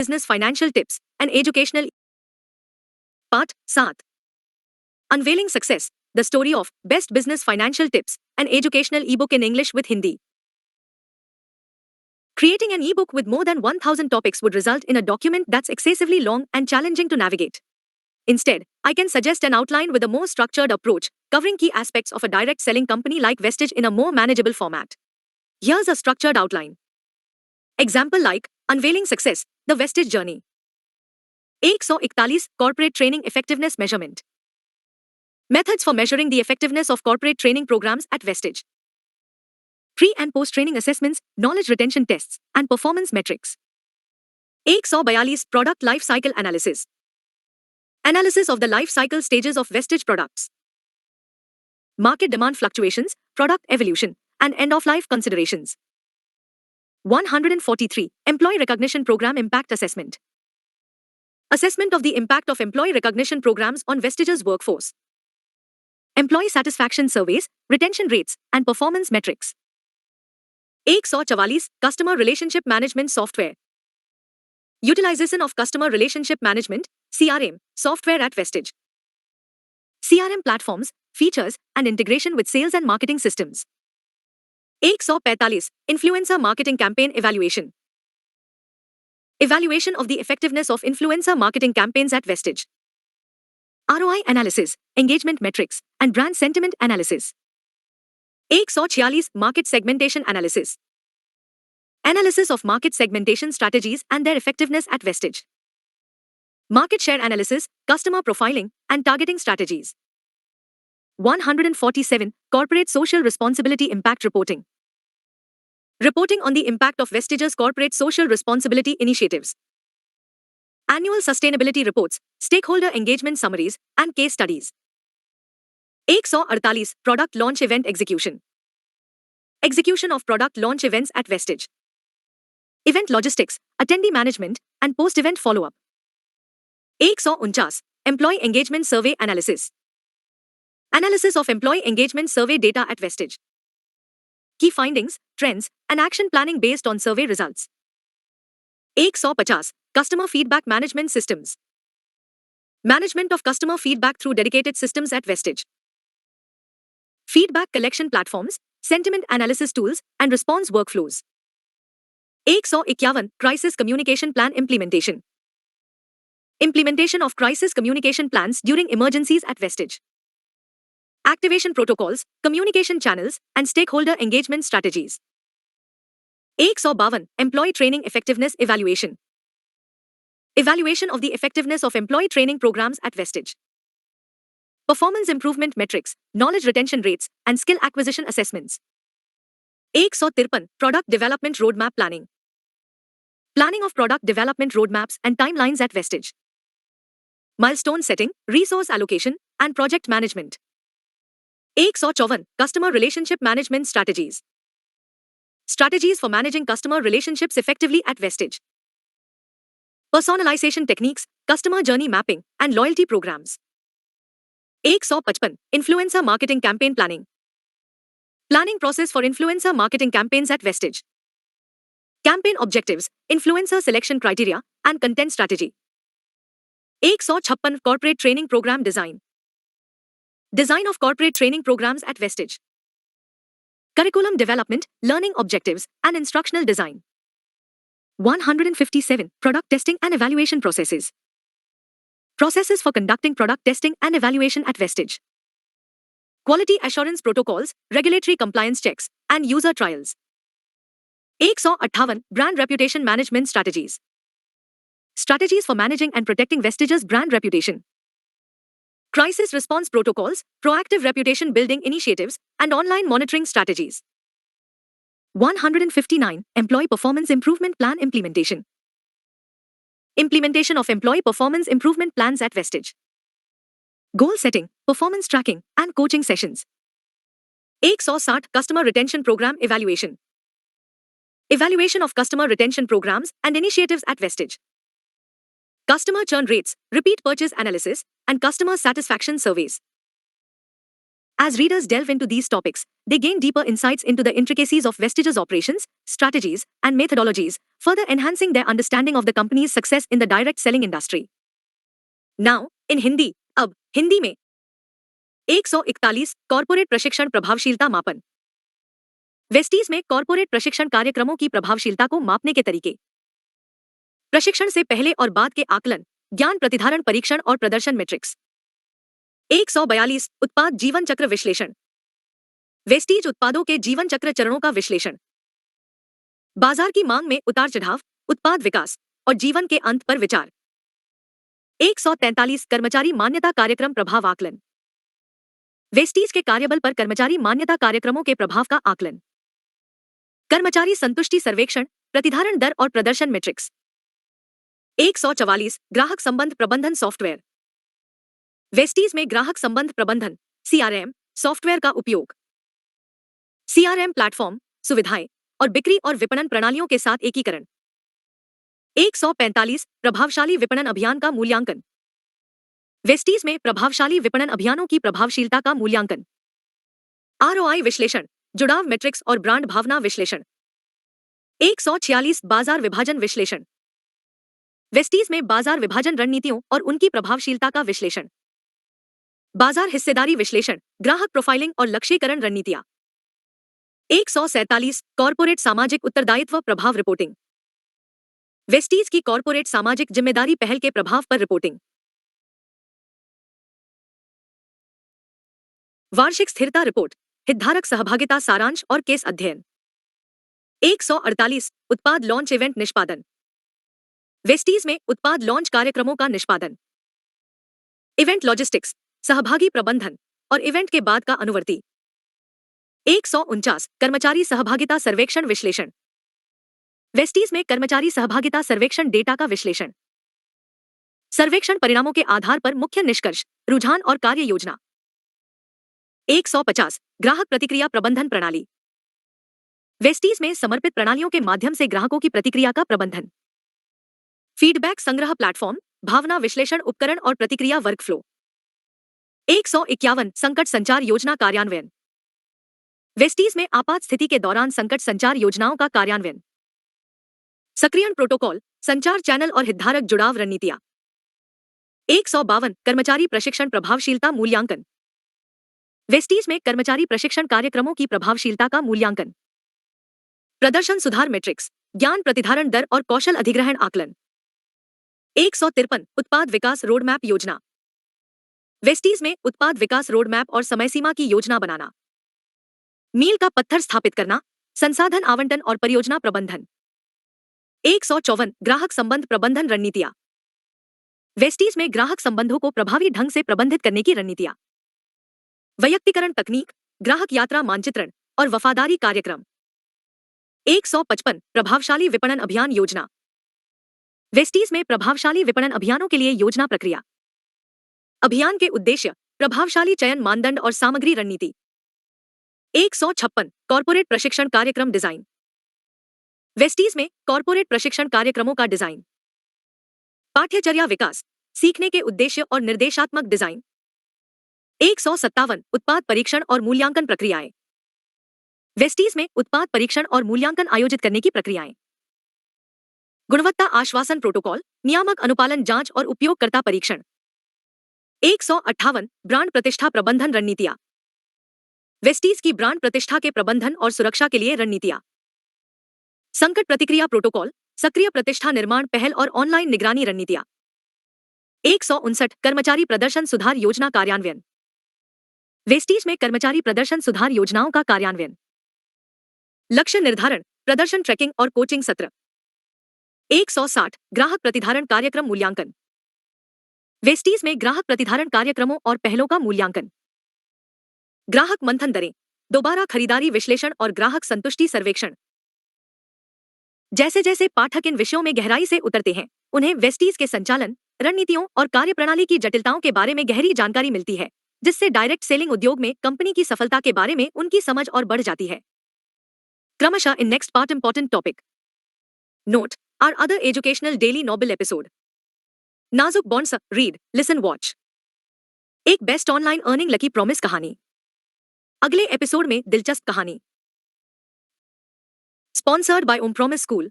Business Financial Tips and Educational. Part 7. Unveiling Success, the story of Best Business Financial Tips and Educational ebook in English with Hindi. Creating an ebook with more than 1000 topics would result in a document that's excessively long and challenging to navigate. Instead, I can suggest an outline with a more structured approach, covering key aspects of a direct selling company like Vestige in a more manageable format. Here's a structured outline. Example like Unveiling Success, the Vestige Journey. 141 Corporate Training Effectiveness Measurement. Methods for measuring the effectiveness of corporate training programs at Vestige. Pre- and post-training assessments, knowledge retention tests, and performance metrics. 142 Product Life Cycle Analysis. Analysis of the life cycle stages of Vestige products. Market demand fluctuations, product evolution, and end-of-life considerations. 143 Employee Recognition Program Impact Assessment. Assessment of the impact of employee recognition programs on Vestige's workforce. Employee satisfaction surveys, retention rates, and performance metrics. 144 Customer Relationship Management Software. Utilization of Customer Relationship Management (CRM) software at Vestige. CRM platforms, features, and integration with sales and marketing systems. 145 Influencer Marketing Campaign Evaluation. Evaluation of the effectiveness of influencer marketing campaigns at Vestige. ROI analysis, engagement metrics, and brand sentiment analysis. 146 Market segmentation analysis. Analysis of market segmentation strategies and their effectiveness at Vestige. Market share analysis, customer profiling, and targeting strategies. 147 Corporate Social Responsibility Impact Reporting. Reporting on the impact of Vestige's corporate social responsibility initiatives. Annual sustainability reports, stakeholder engagement summaries, and case studies. 148 Product Launch Event Execution. Execution of product launch events at Vestige. Event logistics, attendee management, and post-event follow-up. 149 Employee Engagement Survey Analysis. Analysis of employee engagement survey data at Vestige. Key findings, trends, and action planning based on survey results. 150 Customer Feedback Management Systems. Management of customer feedback through dedicated systems at Vestige. Feedback collection platforms, sentiment analysis tools, and response workflows. 151 Crisis Communication Plan Implementation. Implementation of crisis communication plans during emergencies at Vestige. Activation protocols, communication channels, and stakeholder engagement strategies. 152 Employee Training Effectiveness Evaluation. Evaluation of the effectiveness of employee training programs at Vestige. Performance improvement metrics, knowledge retention rates, and skill acquisition assessments. 153 Product Development Roadmap Planning. Planning of product development roadmaps and timelines at Vestige. Milestone setting, resource allocation, and project management. 154 Customer Relationship Management Strategies. Strategies for managing customer relationships effectively at Vestige. Personalization techniques, customer journey mapping, and loyalty programs. 155 Influencer Marketing Campaign Planning. Planning process for influencer marketing campaigns at Vestige. Campaign objectives, influencer selection criteria, and content strategy. 156 Corporate Training Program Design. Design of corporate training programs at Vestige. Curriculum development, learning objectives, and instructional design. 157 Product Testing and Evaluation Processes. Processes for conducting product testing and evaluation at Vestige. Quality assurance protocols, regulatory compliance checks, and user trials. 158 Brand Reputation Management Strategies. Strategies for managing and protecting Vestige's brand reputation. Crisis response protocols, proactive reputation building initiatives, and online monitoring strategies. 159 Employee Performance Improvement Plan Implementation. Implementation of employee performance improvement plans at Vestige. Goal setting, performance tracking, and coaching sessions. 160 Customer Retention Program Evaluation. Evaluation of customer retention programs and initiatives at Vestige. Customer churn rates, repeat purchase analysis, and customer satisfaction surveys. As readers delve into these topics, they gain deeper insights into the intricacies of Vestige's operations, strategies, and methodologies, further enhancing their understanding of the company's success in the direct selling industry. Now, in Hindi, अब हिंदी में 141 corporate प्रशिक्षण प्रभावशीलता मापन। Vestige में corporate प्रशिक्षण कार्यक्रमों की प्रभावशीलता को मापने के तरीके। प्रशिक्षण से पहले और बाद के आकलन, ज्ञान प्रतिधारण परीक्षण और प्रदर्शन मैट्रिक्स। 142 उत्पाद जीवन चक्र विश्लेषण। वेस्टीज उत्पादों के जीवन चक्र चरणों का विश्लेषण। बाजार की मांग में उतार चढ़ाव, उत्पाद विकास और जीवन के अंत पर विचार। 143 कर्मचारी मान्यता कार्यक्रम प्रभाव आकलन। वेस्टीज के कार्यबल पर कर्मचारी मान्यता कार्यक्रमों के प्रभाव का आकलन। कर्मचारी संतुष्टि सर्वेक्षण, प्रतिधारण दर और प्रदर्शन मैट्रिक्स। 144 ग्राहक संबंध प्रबंधन सॉफ्टवेयर। वेस्टीज में ग्राहक संबंध प्रबंधन CRM सॉफ्टवेयर का उपयोग। CRM प्लेटफॉर्म, सुविधाएं और बिक्री और विपणन प्रणालियों के साथ एकीकरण। 145 प्रभावशाली विपणन अभियान का मूल्यांकन। वेस्टीज में प्रभावशाली विपणन अभियानों की प्रभावशीलता का मूल्यांकन। ROI विश्लेषण, जुड़ाव मैट्रिक्स और ब्रांड भावना विश्लेषण। 146 बाजार विभाजन विश्लेषण। वेस्टीज में बाजार विभाजन रणनीतियों और उनकी प्रभावशीलता का विश्लेषण। बाजार हिस्सेदारी विश्लेषण, ग्राहक प्रोफाइलिंग और लक्ष्यीकरण रणनीतियां। 147 कॉर्पोरेट सामाजिक उत्तरदायित्व प्रभाव रिपोर्टिंग। वेस्टीज की कॉर्पोरेट सामाजिक जिम्मेदारी पहल के प्रभाव पर रिपोर्टिंग। वार्षिक स्थिरता रिपोर्ट, हितधारक सहभागिता सारांश और केस अध्ययन। 148 उत्पाद लॉन्च इवेंट निष्पादन। वेस्टीज में उत्पाद लॉन्च कार्यक्रमों का निष्पादन। इवेंट लॉजिस्टिक्स, सहभागी प्रबंधन और इवेंट के बाद का अनुवर्ती। 149 कर्मचारी सहभागिता सर्वेक्षण विश्लेषण। वेस्टीज में कर्मचारी सहभागिता सर्वेक्षण डेटा का विश्लेषण। सर्वेक्षण परिणामों के आधार पर मुख्य निष्कर्ष, रुझान और कार्य योजना। 150 ग्राहक प्रतिक्रिया प्रबंधन प्रणाली। वेस्टीज में समर्पित प्रणालियों के माध्यम से ग्राहकों की प्रतिक्रिया का प्रबंधन। फीडबैक संग्रह प्लेटफॉर्म, भावना विश्लेषण उपकरण और प्रतिक्रिया वर्कफ्लो। 151 संकट संचार योजना कार्यान्वयन। वेस्टीज में आपात स्थिति के दौरान संकट संचार योजनाओं का कार्यान्वयन। सक्रियण प्रोटोकॉल, संचार चैनल और हितधारक जुड़ाव रणनीतियां। 152 कर्मचारी प्रशिक्षण प्रभावशीलता मूल्यांकन। वेस्टीज में कर्मचारी प्रशिक्षण कार्यक्रमों की प्रभावशीलता का मूल्यांकन। प्रदर्शन सुधार मैट्रिक्स, ज्ञान प्रतिधारण दर और कौशल अधिग्रहण आकलन। 153 उत्पाद विकास रोडमैप योजना। वेस्टीज में उत्पाद विकास रोडमैप और समयसीमा की योजना बनाना। मील का पत्थर स्थापित करना, संसाधन आवंटन और परियोजना प्रबंधन। 154 ग्राहक संबंध प्रबंधन रणनीतियां। वेस्टीज में ग्राहक संबंधों को प्रभावी ढंग से प्रबंधित करने की रणनीतियां। वैयक्तिकरण तकनीक, ग्राहक यात्रा मानचित्रण और वफादारी कार्यक्रम। 155 प्रभावशाली विपणन अभियान योजना। वेस्टीज में प्रभावशाली विपणन अभियानों के लिए योजना प्रक्रिया। अभियान के उद्देश्य, प्रभावशाली चयन मानदंड और सामग्री रणनीति। 156 कॉर्पोरेट प्रशिक्षण कार्यक्रम डिजाइन। वेस्टीज में कॉर्पोरेट प्रशिक्षण कार्यक्रमों का डिजाइन। पाठ्यचर्या विकास, सीखने के उद्देश्य और निर्देशात्मक डिजाइन। 157 उत्पाद परीक्षण और मूल्यांकन प्रक्रियाएं। वेस्टीज में उत्पाद परीक्षण और मूल्यांकन आयोजित करने की प्रक्रियाएं। गुणवत्ता आश्वासन प्रोटोकॉल, नियामक अनुपालन जांच और उपयोगकर्ता परीक्षण। 158 ब्रांड प्रतिष्ठा प्रबंधन रणनीतियां। वेस्टीज की ब्रांड प्रतिष्ठा के प्रबंधन और सुरक्षा के लिए रणनीतियां। संकट प्रतिक्रिया प्रोटोकॉल, सक्रिय प्रतिष्ठा निर्माण पहल और ऑनलाइन निगरानी रणनीतियां। 159 कर्मचारी प्रदर्शन सुधार योजना कार्यान्वयन। वेस्टीज में कर्मचारी प्रदर्शन सुधार योजनाओं का कार्यान्वयन। लक्ष्य निर्धारण, प्रदर्शन ट्रैकिंग और कोचिंग सत्र। 160 ग्राहक प्रतिधारण कार्यक्रम मूल्यांकन। वेस्टीज में ग्राहक प्रतिधारण कार्यक्रमों और पहलों का मूल्यांकन। ग्राहक मंथन दरें, दोबारा खरीदारी विश्लेषण और ग्राहक संतुष्टि सर्वेक्षण। जैसे जैसे पाठक इन विषयों में गहराई से उतरते हैं, उन्हें वेस्टीज के संचालन, रणनीतियों और कार्यप्रणाली की जटिलताओं के बारे में गहरी जानकारी मिलती है, जिससे डायरेक्ट सेलिंग उद्योग में कंपनी की सफलता के बारे में उनकी समझ और बढ़ जाती है। क्रमशः in next part important topic note or other educational daily novel episode. नाजुक बॉन्ड्स, रीड, लिसन, वॉच। एक best online earning lucky promise कहानी। अगले एपिसोड में दिलचस्प कहानी। Sponsored by Om promise school.